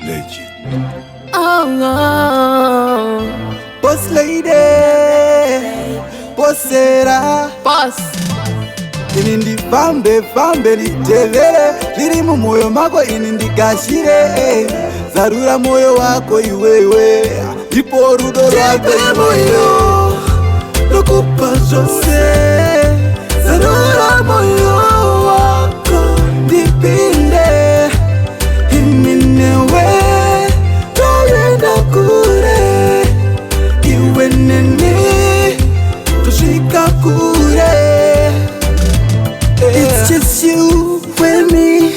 Legend. Oh, Boss lady, bossera, boss. ini ndifambe fambe nitevere zviri mumwoyo mako, ini ndikashire zarura moyo wako iwewe, ndipo rudo rwako moyo nokupa zvose. Zarura moyo wako ndipinde, ini newe toyenda kure, iwe nene tusvika kure. It's just you and me,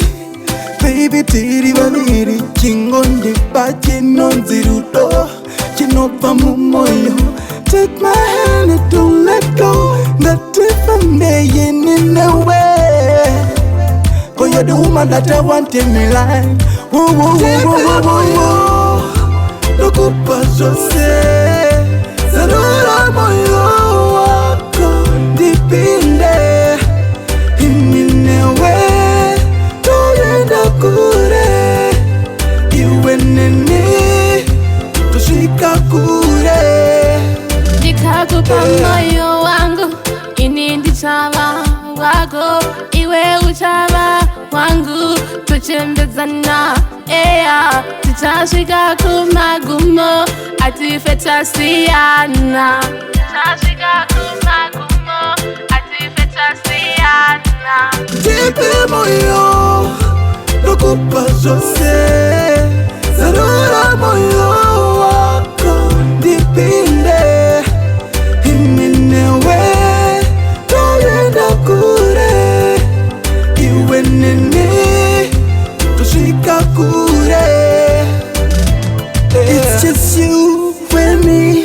baby, tiri vaviri, chingondipa chinonzi rudo, chinobva mumoyo. Take my hand and don't let go, ngatifambe yini newe, 'cause you're the woman that I want in my life. Nokupa zvose, zarura moyo wako ndipinde, ini newe toyenda kure, iwe nene tusvika kure. Ndikakupa moyo wangu, ini ndichava wako, iwe uchava wangu, tuchembezana, tichasvika kumagumo, atife tasiyana. Tichasvika kumagumo, atife tasiyana. Ndipe moyo, nokupa zvose, zarura moyo wako ndipinde, ini newe toyenda kure, iwe nene tusvika kure. It's just you and me,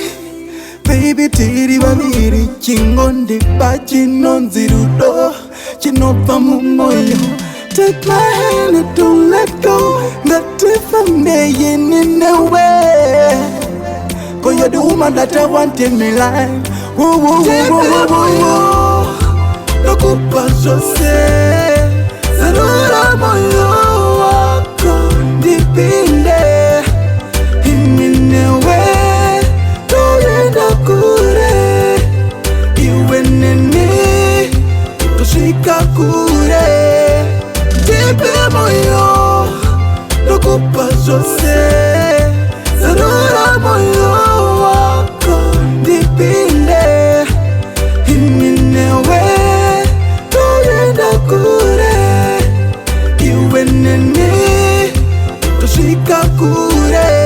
baby, tiri vaviri, chingondipa chinonzi rudo, chinobva mumoyo. Take my hand and don't let go, ngatifambe yini newe, 'cause you're the woman that I want in my life. Nokupa zvose, zarura moyo wako ndipinde, ini newe toyenda kure, iwe nene tusvika kure. Ndipe moyo, nokupa zvose, zarura moyo wako ndipinde, ini newe toyenda kure, iwe nene tusvika kure.